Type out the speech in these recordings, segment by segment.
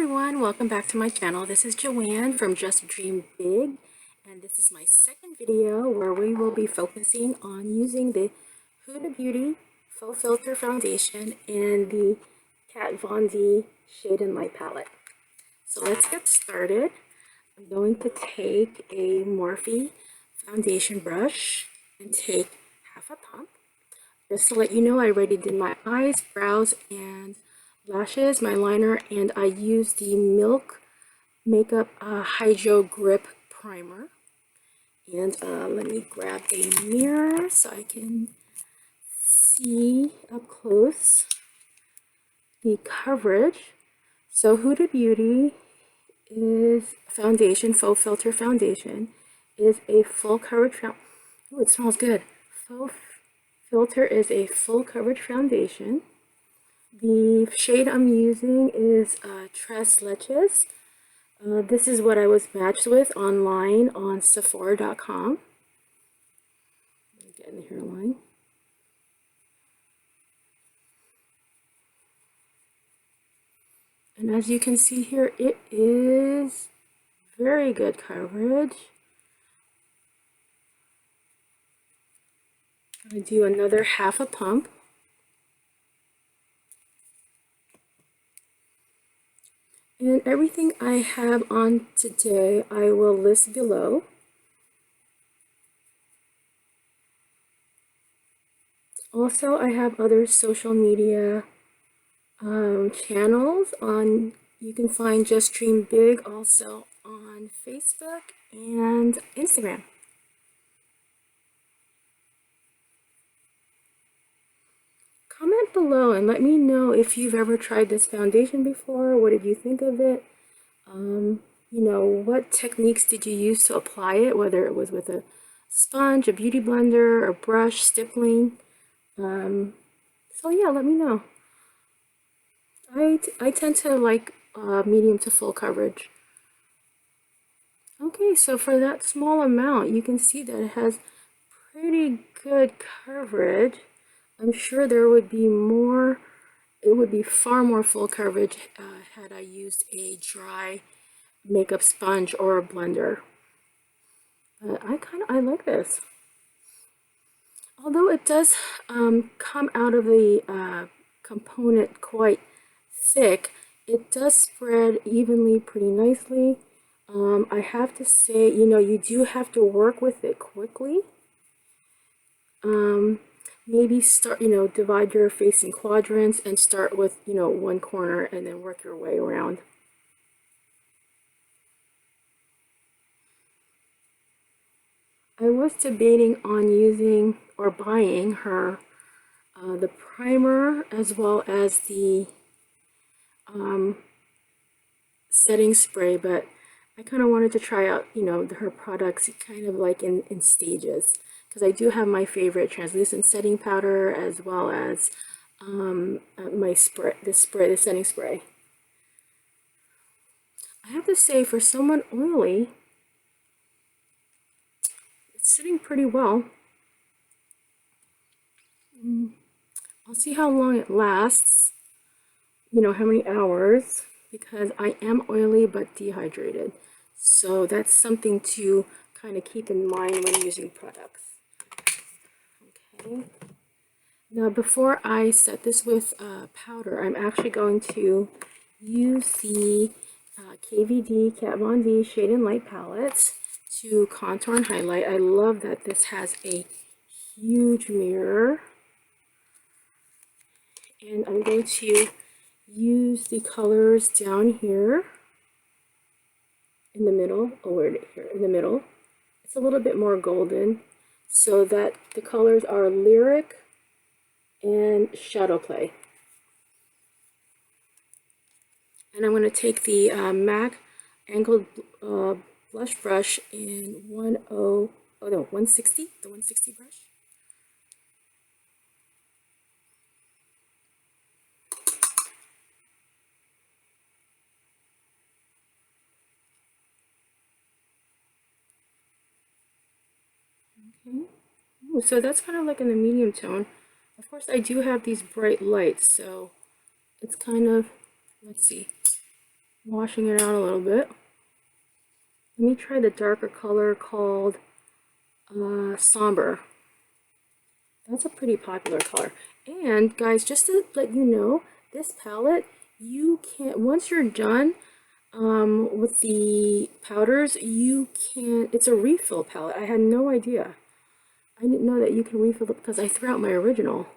everyone, welcome back to my channel. This is Joanne from Just Dream Big, and this is my second video where we will be focusing on using the Huda Beauty Faux Filter Foundation and the Kat Von D Shade Light palette. So let's get started. I'm going to take a Morphe foundation brush and take half a pump. Just to let you know, I already did my eyes, brows, and lashes, my liner, and I used the Milk Makeup Hydro Grip Primer. And let me grab a mirror so I can see up close the coverage. So Huda Beauty is foundation, Faux Filter foundation, is a full coverage foundation. Oh, it smells good. Faux Filter is a full coverage foundation. The shade I'm using is Leches. This is what I was matched with online on Sephora.com. Get in the hairline. And as you can see here, it is very good coverage. I'm going to do another half a pump. And everything I have on today, I will list below. Also, I have other social media channels on. You can find Just Dream Big also on Facebook and Instagram. Comment below and let me know if you've ever tried this foundation before. What did you think of it? You know, what techniques did you use to apply it, whether it was with a sponge, a beauty blender, a brush, stippling. So yeah, let me know. I tend to like medium to full coverage. Okay, so for that small amount, you can see that it has pretty good coverage. I'm sure there would be more, it would be far more full coverage had I used a dry makeup sponge or a blender. But I like this. Although it does come out of the component quite thick, it does spread evenly pretty nicely. I have to say, you know, you do have to work with it quickly. Maybe start, you know, divide your face in quadrants and start with, you know, one corner and then work your way around. I was debating on using or buying her the primer as well as the setting spray, but I kind of wanted to try out, you know, her products kind of like in stages, because I do have my favorite translucent setting powder as well as my spray, the setting spray. I have to say, for someone oily, it's sitting pretty well. I'll see how long it lasts, you know, how many hours, because I am oily but dehydrated. So that's something to kind of keep in mind when using products. Okay. Now before I set this with powder, I'm actually going to use the KVD Kat Von D Shade Light palette to contour and highlight. I love that this has a huge mirror. And I'm going to use the colors down here in the middle, here in the middle. It's a little bit more golden so that the colors are Lyric and Shadow Play. And I'm going to take the MAC angled blush brush in 160, the 160 brush. Okay. Ooh, so that's kind of like in the medium tone. Of course, I do have these bright lights, so it's kind of, let's see. washing it out a little bit. Let me try the darker color called Somber. That's a pretty popular color. And guys, just to let you know, this palette, you can't, once you're done with the powders, you can't, it's a refill palette. I had no idea. I didn't know that you can refill it because I threw out my original.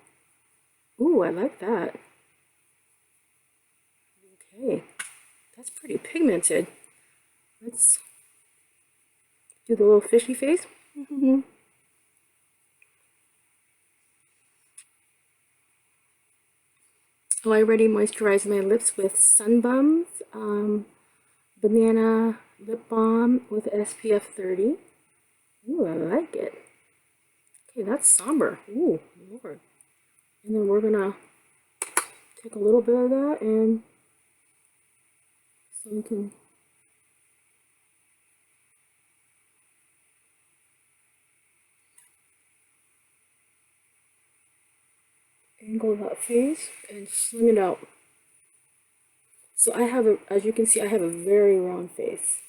Ooh, I like that. Okay, that's pretty pigmented. Let's do the little fishy face. Oh, I already moisturized my lips with Sunbum's banana lip balm with SPF 30. Ooh, I like it. Okay, that's somber. Ooh, Lord. And then we're gonna take a little bit of that and so we can angle that face and slim it out. So I have as you can see, I have a very round face.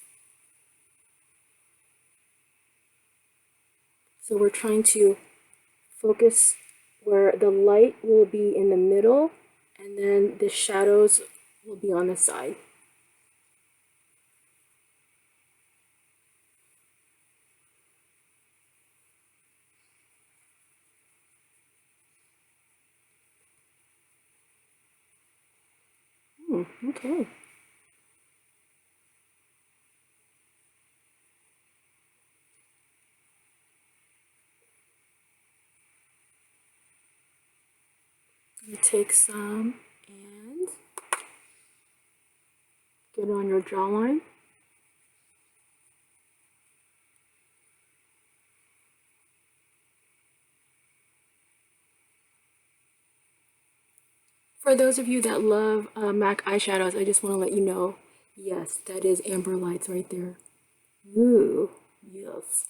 So we're trying to focus where the light will be in the middle and then the shadows will be on the side. Okay. You take some and get it on your jawline. For those of you that love MAC eyeshadows, I just want to let you know, yes, that is Amber Lights right there. Ooh, yes.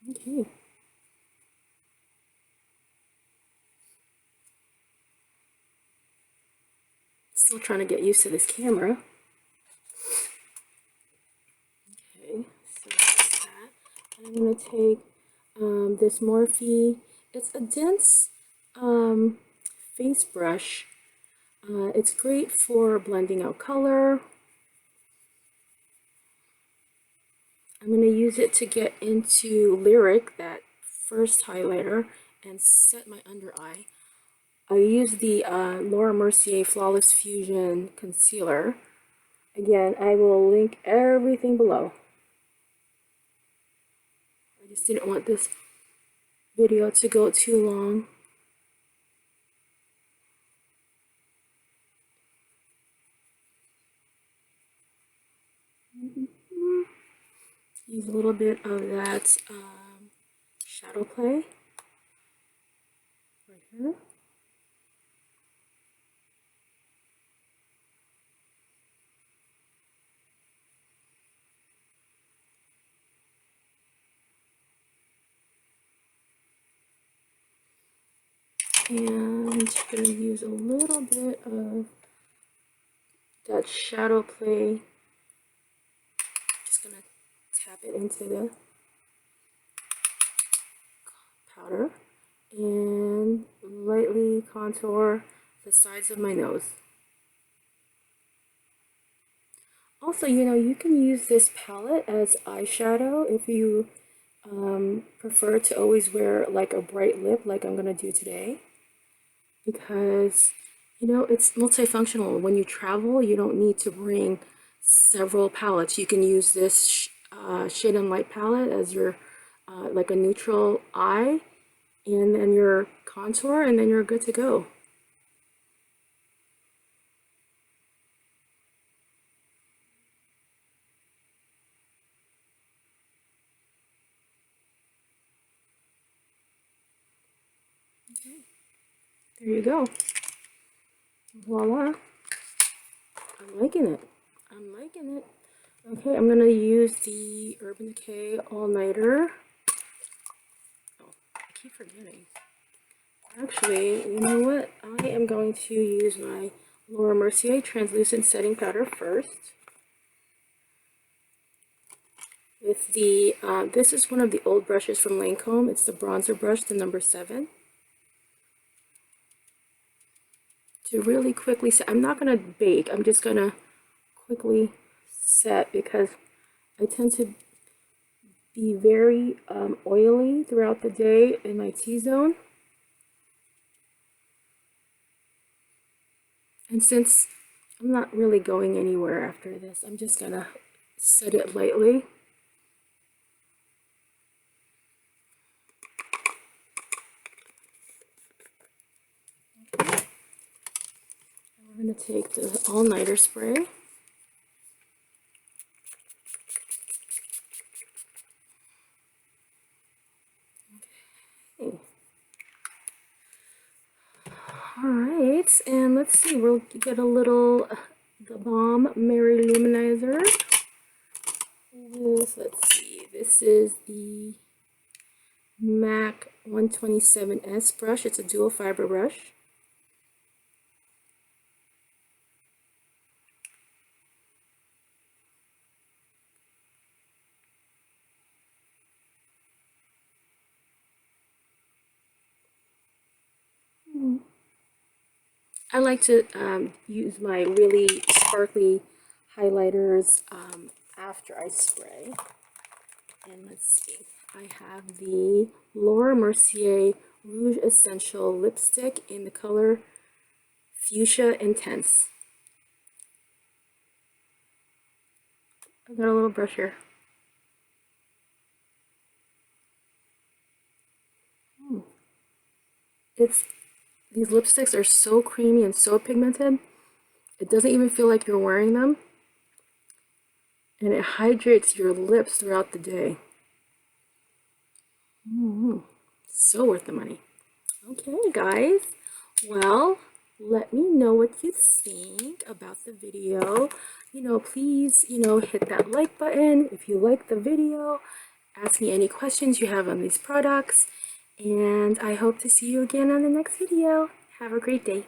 Okay. Still trying to get used to this camera. Okay, so that's that. And I'm going to take this Morphe. It's a dense face brush. It's great for blending out color. I'm going to use it to get into Lyric, that first highlighter, and set my under eye. I use the Laura Mercier Flawless Fusion Concealer. Again, I will link everything below. I just didn't want this video to go too long. Use a little bit of that shadow play right here. And I'm going to use a little bit of that shadow play. Just going to tap it into the powder and lightly contour the sides of my nose. Also, you know, you can use this palette as eyeshadow if you prefer to always wear like a bright lip like I'm going to do today. Because, you know, it's multifunctional. When you travel, you don't need to bring several palettes. You can use this Shade and Light palette as your, like a neutral eye, and then your contour, and then you're good to go. Okay, there you go. Voila. I'm liking it. I'm liking it. Okay, I'm gonna use the Urban Decay All Nighter. Oh, I keep forgetting. Actually, you know what? I am going to use my Mercier translucent setting powder first. With the, this is one of the old brushes from Lancome. It's the bronzer brush, the number 7. To really quickly set, I'm not going to bake, I'm just going to quickly set because I tend to be very oily throughout the day in my T-zone. And since I'm not really going anywhere after this, I'm just going to set it lightly. I'm going to take the all-nighter spray. Okay. Alright, and let's see, we'll get a little, the Balm Mary Luminizer. Let's see, this is the MAC 127S brush. It's a dual fiber brush. I like to use my really sparkly highlighters after I spray. And let's see, I have the Mercier Rouge Essential Lipstick in the color Fuschia Intense. I got a little brush here. These lipsticks are so creamy and so pigmented. It doesn't even feel like you're wearing them. And it hydrates your lips throughout the day. So worth the money. Okay, guys. Well, let me know what you think about the video. Please, hit that like button if you like the video. Ask me any questions you have on these products. And I hope to see you again on the next video. Have a great day.